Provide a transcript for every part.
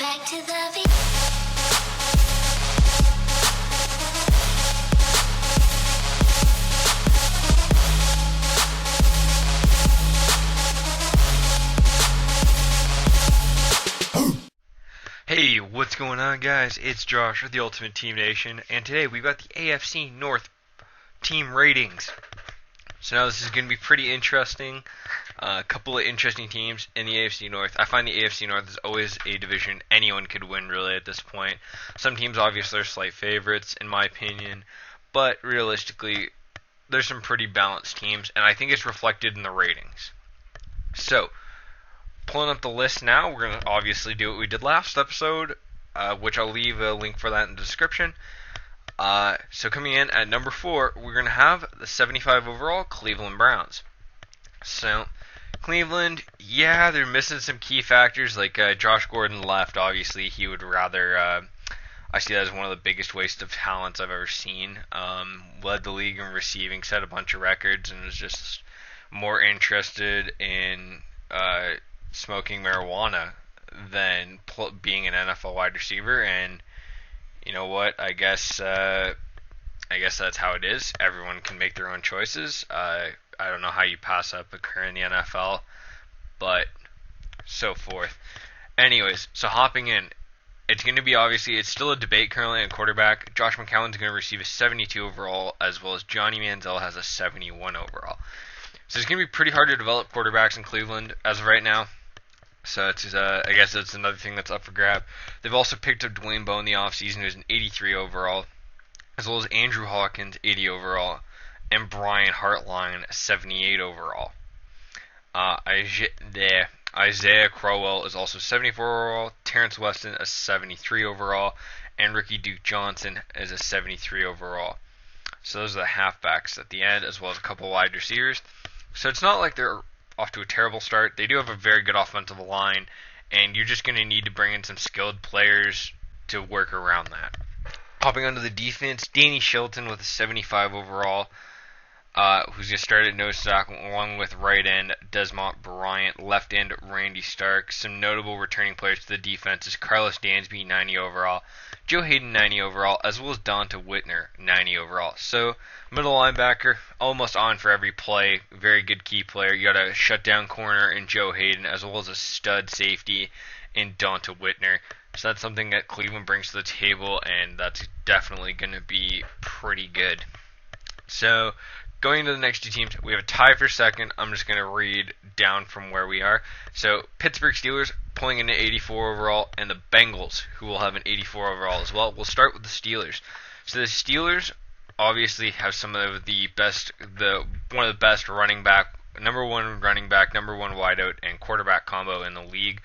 back to the Hey, what's going on, guys? It's Josh with the Ultimate Team Nation, and today we've got the AFC North team ratings. So now this is going to be pretty interesting. A couple of interesting teams in the AFC North. I find the AFC North is always a division anyone could win, really, at this point. Some teams obviously are slight favorites, in my opinion, but realistically, there's some pretty balanced teams, and I think it's reflected in the ratings. So, pulling up the list now, we're going to obviously do what we did last episode, which I'll leave a link for that in the description. So coming in at number 4, we're going to have the 75 overall Cleveland Browns. So, Cleveland, yeah, they're missing some key factors, like Josh Gordon left. Obviously, he would rather, I see that as one of the biggest wastes of talents I've ever seen. Led the league in receiving, set a bunch of records, and was just more interested in smoking marijuana than being an NFL wide receiver. And you know what? I guess that's how it is. Everyone can make their own choices. I don't know how you pass up a career in the NFL, but so forth. Anyways, so hopping in, it's going to be it's still a debate currently on quarterback. Josh McCown's going to receive a 72 overall, as well as Johnny Manziel has a 71 overall. So it's going to be pretty hard to develop quarterbacks in Cleveland as of right now. So it's I guess that's another thing that's up for grab. They've also picked up Dwayne Bowe in the offseason, who's an 83 overall, as well as Andrew Hawkins, 80 overall, and Brian Hartline, 78 overall. Isaiah Crowell is also 74 overall, Terrence Weston a 73 overall, and Ricky Duke Johnson is a 73 overall. So those are the halfbacks at the end, as well as a couple wide receivers. So it's not like they're off to a terrible start. They do have a very good offensive line, and you're just going to need to bring in some skilled players to work around that. Hopping onto the defense, Danny Shelton with a 75 overall, who's going to start at nose tackle, along with right end Desmond Bryant, left end Randy Stark. Some notable returning players to the defense is Carlos Dansby, 90 overall, Joe Hayden, 90 overall, as well as Donta Whitner, 90 overall. So, middle linebacker, almost on for every play. Very good key player. You got a shutdown corner in Joe Hayden, as well as a stud safety in Donta Whitner. So that's something that Cleveland brings to the table, and that's definitely going to be pretty good. So, going to the next two teams, we have a tie for second. I'm just going to read down from where we are. So, Pittsburgh Steelers pulling in an 84 overall, and the Bengals, who will have an 84 overall as well. We'll start with the Steelers. So the Steelers obviously have some of the best, one of the best running back, number one wideout and quarterback combo in the league.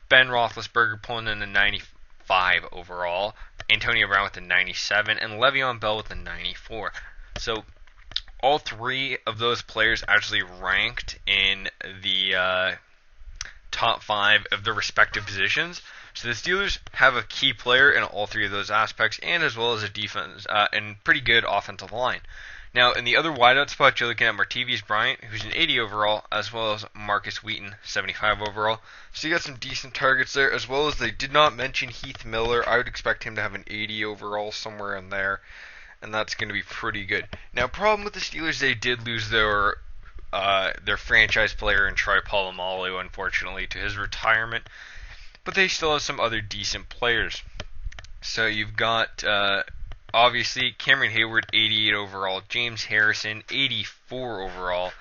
Ben Roethlisberger pulling in the 95 overall, Antonio Brown with the 97, and Le'Veon Bell with the 94. So all three of those players actually ranked in the top 5 of their respective positions. So the Steelers have a key player in all three of those aspects, and as well as a defense and pretty good offensive line. Now, in the other wideout spot, you're looking at Martavis Bryant, who's an 80 overall, as well as Marcus Wheaton, 75 overall. So you got some decent targets there, as well as they did not mention Heath Miller. I would expect him to have an 80 overall somewhere in there, and that's going to be pretty good. Now, problem with the Steelers, they did lose their franchise player in Troy Polamalu, unfortunately, to his retirement. But they still have some other decent players. So you've got, obviously, Cameron Hayward, 88 overall. James Harrison, 84 overall.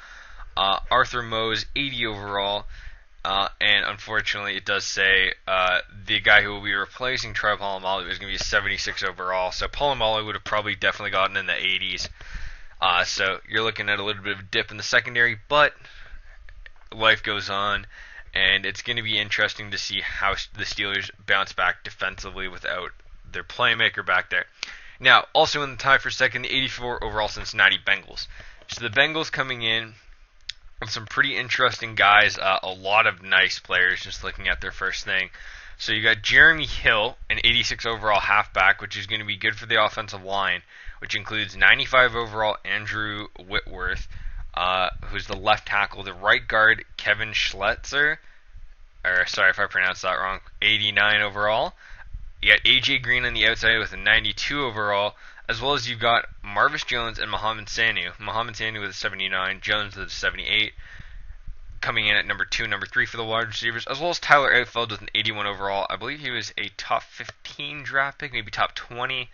Arthur Mose, 80 overall. And unfortunately, it does say the guy who will be replacing Troy Polamalu is going to be 76 overall. So Polamalu would have probably definitely gotten in the 80s. So you're looking at a little bit of a dip in the secondary, but life goes on, and it's going to be interesting to see how the Steelers bounce back defensively without their playmaker back there. Now, also in the tie for second, the 84 overall Cincinnati Bengals. So the Bengals coming in with some pretty interesting guys, a lot of nice players, just looking at their first thing. So you got Jeremy Hill, an 86 overall halfback, which is going to be good for the offensive line, which includes 95 overall Andrew Whitworth, who's the left tackle, the right guard Kevin Schletzer, or sorry if I pronounced that wrong, 89 overall. You got AJ Green on the outside with a 92 overall, as well as you got Marvis Jones and Mohamed Sanu. Mohamed Sanu with a 79, Jones with a 78, coming in at number 2, number 3 for the wide receivers, as well as Tyler Outfield with an 81 overall. I believe he was a top 15 draft pick, maybe top 20.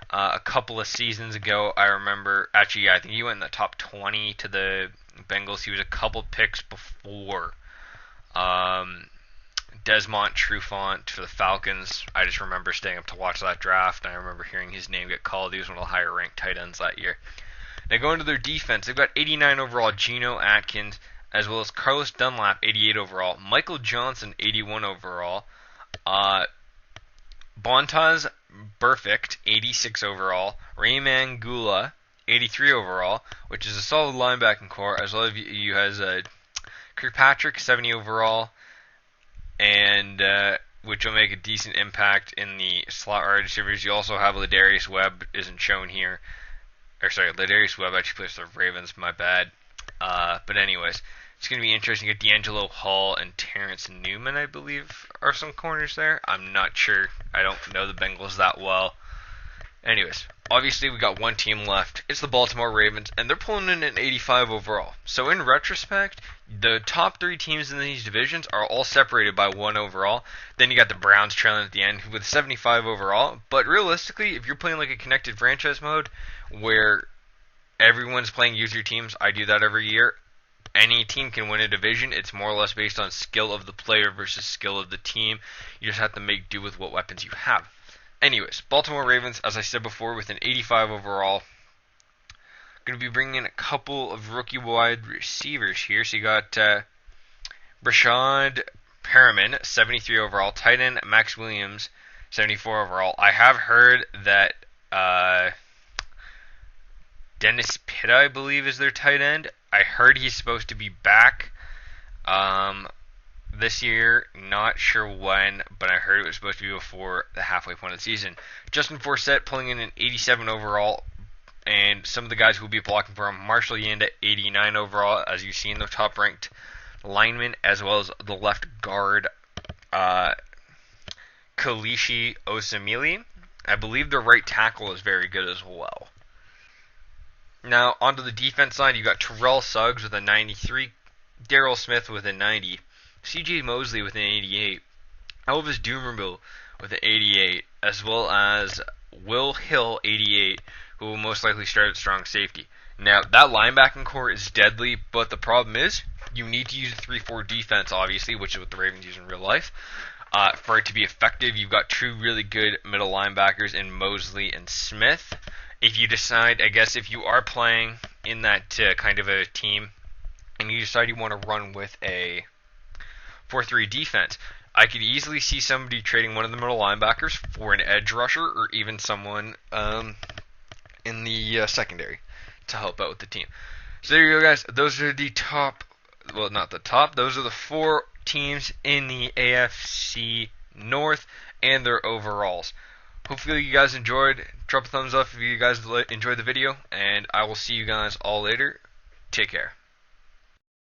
A couple of seasons ago, I remember, actually, yeah, I think he went in the top 20 to the Bengals. He was a couple picks before Desmond Trufant for the Falcons. I just remember staying up to watch that draft, and I remember hearing his name get called. He was one of the higher ranked tight ends that year. Now going to their defense, they've got 89 overall Geno Atkins, as well as Carlos Dunlap, 88 overall, Michael Johnson, 81 overall, Bontaz Burfict, 86 overall, Rayman Gula, 83 overall, which is a solid linebacking core, as well as you has Kirkpatrick, 70 overall, and which will make a decent impact in the slot wide receivers. You also have Ladarius Webb, isn't shown here. Or sorry, Ladarius Webb actually plays for the Ravens, my bad. But anyways, it's going to be interesting. You got D'Angelo Hall and Terrence Newman, I believe, are some corners there. I'm not sure. I don't know the Bengals that well. Anyways, obviously we got one team left. It's the Baltimore Ravens, and they're pulling in an 85 overall. So in retrospect, the top 3 teams in these divisions are all separated by 1 overall. Then you got the Browns trailing at the end with 75 overall. But realistically, if you're playing like a connected franchise mode where everyone's playing user teams, I do that every year. Any team can win a division. It's more or less based on skill of the player versus skill of the team. You just have to make do with what weapons you have. Anyways, Baltimore Ravens, as I said before, with an 85 overall. Going to be bringing in a couple of rookie wide receivers here. So you got Brashad Perriman, 73 overall. Tight end Max Williams, 74 overall. I have heard that Dennis Pitta, I believe, is their tight end. I heard he's supposed to be back this year. Not sure when, but I heard it was supposed to be before the halfway point of the season. Justin Forsett pulling in an 87 overall, and some of the guys who will be blocking for him, Marshall Yanda, 89 overall, as you see in the top-ranked lineman, as well as the left guard, Kalishi Osemili. I believe the right tackle is very good as well. Now, onto the defense side, you got Terrell Suggs with a 93, Darrell Smith with a 90, C.J. Mosley with an 88, Elvis Dumervil with an 88, as well as Will Hill, 88, who will most likely start at strong safety. Now, that linebacking core is deadly, but the problem is you need to use a 3-4 defense, obviously, which is what the Ravens use in real life. For it to be effective, you've got 2 really good middle linebackers in Mosley and Smith. If you decide, I guess, if you are playing in that kind of a team, and you decide you want to run with a 4-3 defense, I could easily see somebody trading one of the middle linebackers for an edge rusher, or even someone in the secondary to help out with the team. So there you go, guys. Those are the top, well, not the top, those are the 4 teams in the AFC North and their overalls. Hopefully you guys enjoyed. Drop a thumbs up if you guys enjoyed the video, and I will see you guys all later. Take care.